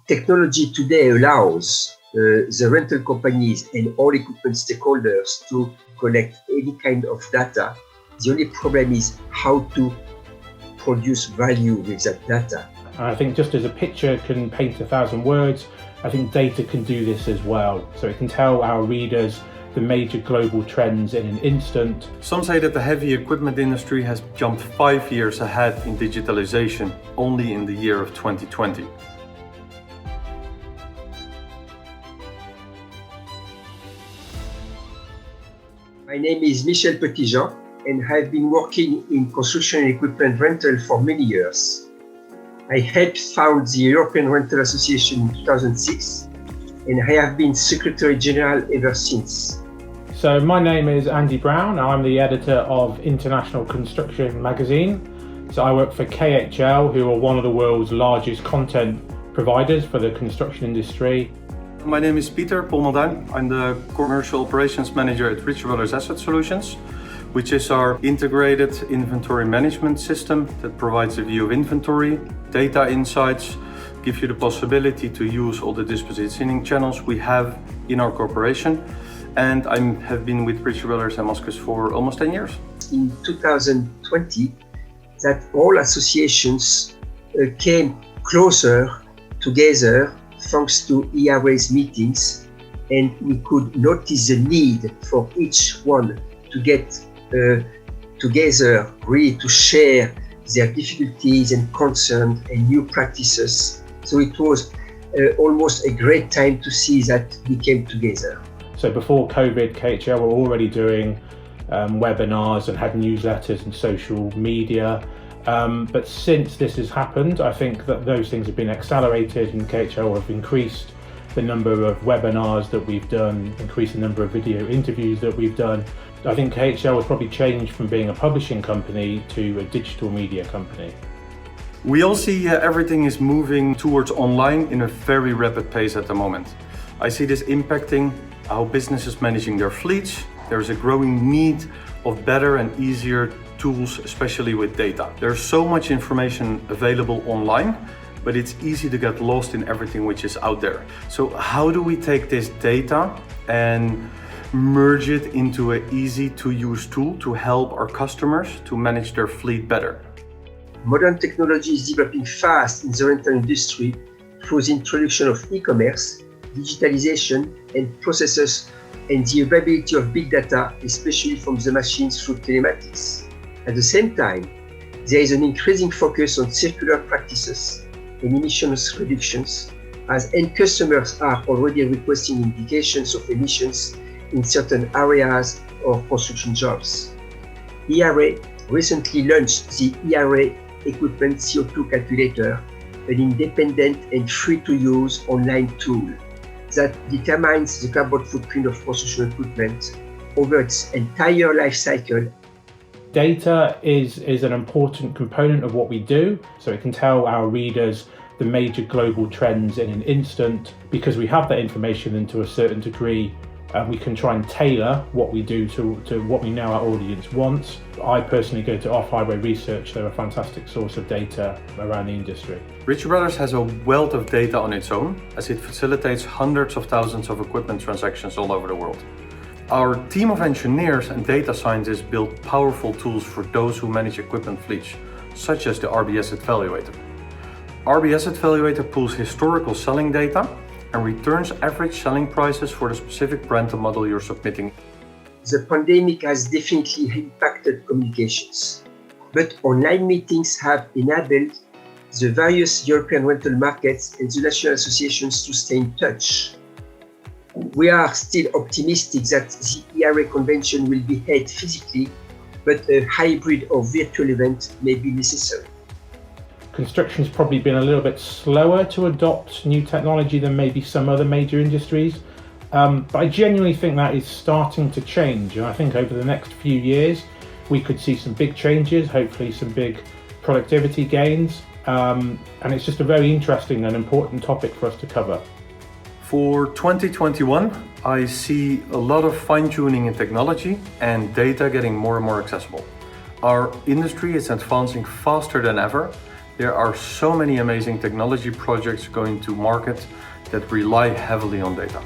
Technology today allows the rental companies and all equipment stakeholders to collect any kind of data. The only problem is how to produce value with that data. I think just as a picture can paint 1,000 words, I think data can do this as well. So it can tell our readers the major global trends in an instant. Some say that the heavy equipment industry has jumped 5 years ahead in digitalization only in the year of 2020. My name is Michel Petitjean, and I've been working in construction and equipment rental for many years. I helped found the European Rental Association in 2006, and I have been Secretary General ever since. So my name is Andy Brown. I'm the editor of International Construction magazine. So I work for KHL, who are one of the world's largest content providers for the construction industry. My name is Pieter Polmanduin. I'm the Commercial Operations Manager at Ritchie Brothers Asset Solutions, which is our integrated inventory management system that provides a view of inventory, data insights, give you the possibility to use all the dispositioning channels we have in our corporation. And I have been with Ritchie Brothers and Mascus for almost 10 years. In 2020, that all associations came closer together thanks to ERA's meetings, and we could notice the need for each one to get together, really to share their difficulties and concerns and new practices. So it was almost a great time to see that we came together. So before COVID, KHL were already doing webinars and had newsletters and social media. But since this has happened, I think that those things have been accelerated, and KHL have increased the number of webinars that we've done, increased the number of video interviews that we've done. I think KHL has probably changed from being a publishing company to a digital media company. We all see everything is moving towards online in a very rapid pace at the moment. I see this impacting how businesses managing their fleets. There's a growing need of better and easier tools, especially with data. There's so much information available online, but it's easy to get lost in everything which is out there. So how do we take this data and merge it into an easy to use tool to help our customers to manage their fleet better? Modern technology is developing fast in the rental industry through the introduction of e-commerce, digitalization, and processes, and the availability of big data, especially from the machines through telematics. At the same time, there is an increasing focus on circular practices and emissions reductions, as end customers are already requesting indications of emissions in certain areas or construction jobs. ERA recently launched the ERA Equipment CO2 Calculator, an independent and free-to-use online tool that determines the carbon footprint of construction equipment over its entire life cycle. Data is an important component of what we do, so it can tell our readers the major global trends in an instant. Because we have that information, and to a certain degree we can try and tailor what we do to what we know our audience wants. I personally go to Off-Highway Research. They're a fantastic source of data around the industry. Ritchie Brothers has a wealth of data on its own, as it facilitates hundreds of thousands of equipment transactions all over the world. Our team of engineers and data scientists build powerful tools for those who manage equipment fleets, such as the RB Asset Valuator. RB Asset Valuator pulls historical selling data and returns average selling prices for the specific brand and model you're submitting. The pandemic has definitely impacted communications, but online meetings have enabled the various European rental markets and the national associations to stay in touch. We are still optimistic that the ERA convention will be held physically, but a hybrid or virtual event may be necessary. Construction's probably been a little bit slower to adopt new technology than maybe some other major industries, but I genuinely think that is starting to change, and I think over the next few years we could see some big changes, hopefully some big productivity gains, and it's just a very interesting and important topic for us to cover. For 2021, I see a lot of fine-tuning in technology and data getting more and more accessible. Our industry is advancing faster than ever, There are so many amazing technology projects going to market that rely heavily on data.